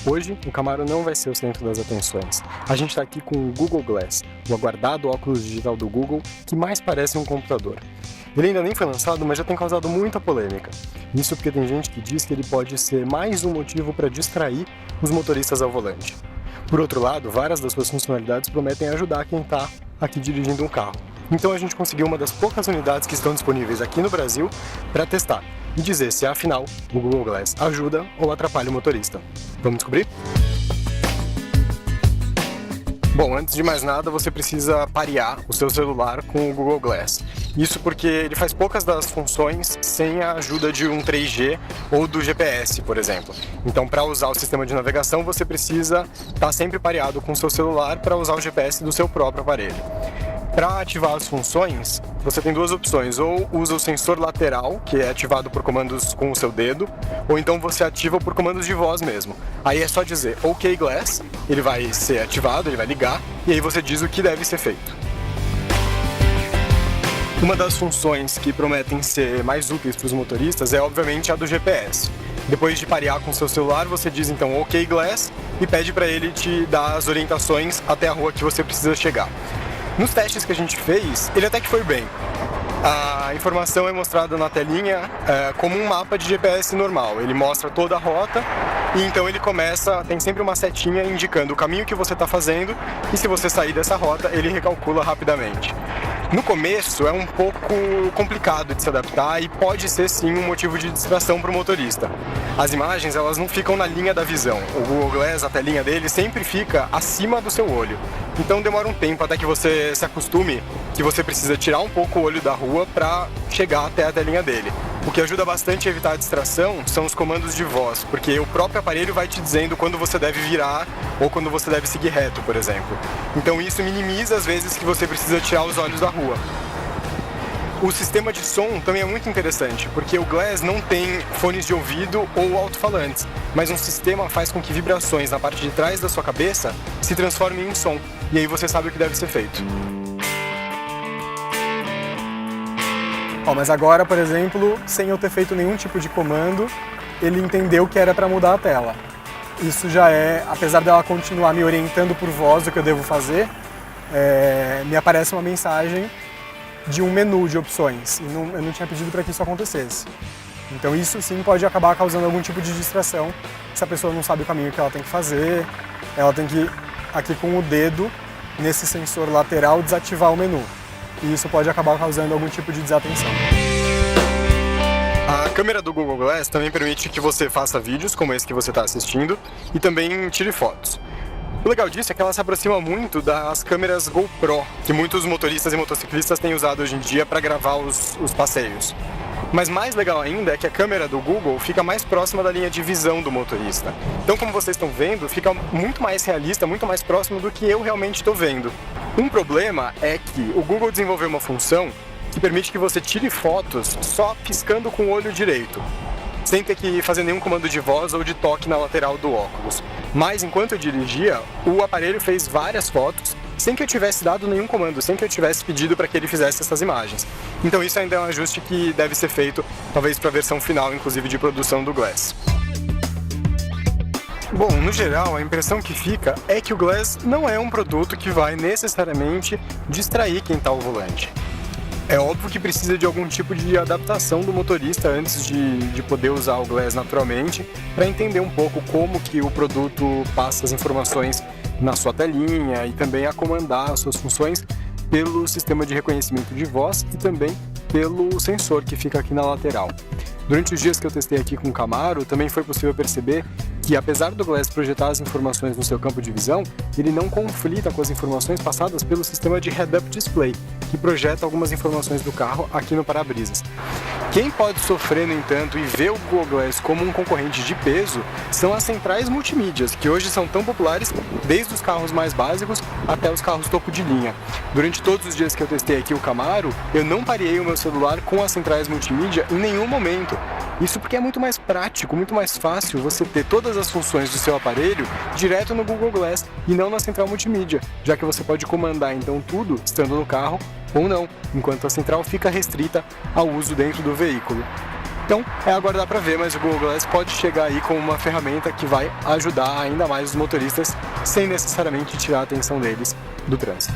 Hoje, o Camaro não vai ser o centro das atenções. A gente está aqui com o Google Glass, o aguardado óculos digital do Google que mais parece um computador. Ele ainda nem foi lançado, mas já tem causado muita polêmica. Isso porque tem gente que diz que ele pode ser mais um motivo para distrair os motoristas ao volante. Por outro lado, várias das suas funcionalidades prometem ajudar quem está aqui dirigindo um carro. Então a gente conseguiu uma das poucas unidades que estão disponíveis aqui no Brasil para testar e dizer se afinal o Google Glass ajuda ou atrapalha o motorista. Vamos descobrir? Bom, antes de mais nada, você precisa parear o seu celular com o Google Glass. Isso porque ele faz poucas das funções sem a ajuda de um 3G ou do GPS, por exemplo. Então, para usar o sistema de navegação, você precisa estar sempre pareado com o seu celular para usar o GPS do seu próprio aparelho. Para ativar as funções, você tem duas opções, ou usa o sensor lateral, que é ativado por comandos com o seu dedo, ou então você ativa por comandos de voz mesmo. Aí é só dizer OK Glass, ele vai ser ativado, ele vai ligar, e aí você diz o que deve ser feito. Uma das funções que prometem ser mais úteis para os motoristas é obviamente a do GPS. Depois de parear com o seu celular, você diz então OK Glass e pede para ele te dar as orientações até a rua que você precisa chegar. Nos testes que a gente fez, ele até que foi bem. A informação é mostrada na telinha como um mapa de GPS normal. Ele mostra toda a rota e então ele tem sempre uma setinha indicando o caminho que você está fazendo e se você sair dessa rota, ele recalcula rapidamente. No começo é um pouco complicado de se adaptar e pode ser sim um motivo de distração para o motorista. As imagens elas não ficam na linha da visão. O Google Glass, a telinha dele, sempre fica acima do seu olho. Então demora um tempo até que você se acostume que você precisa tirar um pouco o olho da rua para chegar até a telinha dele. O que ajuda bastante a evitar a distração são os comandos de voz, porque o próprio aparelho vai te dizendo quando você deve virar ou quando você deve seguir reto, por exemplo. Então isso minimiza as vezes que você precisa tirar os olhos da rua. O sistema de som também é muito interessante, porque o Glass não tem fones de ouvido ou alto-falantes, mas um sistema faz com que vibrações na parte de trás da sua cabeça se transformem em som, e aí você sabe o que deve ser feito. Mas agora, por exemplo, sem eu ter feito nenhum tipo de comando, ele entendeu que era para mudar a tela. Isso já é, apesar dela continuar me orientando por voz do que eu devo fazer, me aparece uma mensagem de um menu de opções. E eu não tinha pedido para que isso acontecesse. Então isso sim pode acabar causando algum tipo de distração. Se a pessoa não sabe o caminho que ela tem que fazer, ela tem que, aqui com o dedo, nesse sensor lateral, desativar o menu. E isso pode acabar causando algum tipo de desatenção. A câmera do Google Glass também permite que você faça vídeos, como esse que você está assistindo, e também tire fotos. O legal disso é que ela se aproxima muito das câmeras GoPro, que muitos motoristas e motociclistas têm usado hoje em dia para gravar os passeios. Mas mais legal ainda é que a câmera do Google fica mais próxima da linha de visão do motorista. Então, como vocês estão vendo, fica muito mais realista, muito mais próximo do que eu realmente estou vendo. Um problema é que o Google desenvolveu uma função que permite que você tire fotos só piscando com o olho direito, sem ter que fazer nenhum comando de voz ou de toque na lateral do óculos. Mas enquanto eu dirigia, o aparelho fez várias fotos sem que eu tivesse dado nenhum comando, sem que eu tivesse pedido para que ele fizesse essas imagens. Então isso ainda é um ajuste que deve ser feito, talvez para a versão final, inclusive de produção do Glass. Bom, no geral, a impressão que fica é que o Glass não é um produto que vai necessariamente distrair quem está ao volante. É óbvio que precisa de algum tipo de adaptação do motorista antes de poder usar o Glass naturalmente, para entender um pouco como que o produto passa as informações na sua telinha e também a comandar as suas funções pelo sistema de reconhecimento de voz e também pelo sensor que fica aqui na lateral. Durante os dias que eu testei aqui com o Camaro, também foi possível perceber que, apesar do Glass projetar as informações no seu campo de visão, ele não conflita com as informações passadas pelo sistema de Head-Up Display, que projeta algumas informações do carro aqui no para-brisas. Quem pode sofrer, no entanto, e ver o Google Glass como um concorrente de peso são as centrais multimídias, que hoje são tão populares desde os carros mais básicos até os carros topo de linha. Durante todos os dias que eu testei aqui o Camaro, eu não pareei o meu celular com as centrais multimídia em nenhum momento. Isso porque é muito mais prático, muito mais fácil você ter todas as funções do seu aparelho direto no Google Glass e não na central multimídia, já que você pode comandar então tudo estando no carro ou não, enquanto a central fica restrita ao uso dentro do veículo. Então é aguardar para ver, mas o Google Glass pode chegar aí como uma ferramenta que vai ajudar ainda mais os motoristas sem necessariamente tirar a atenção deles do trânsito.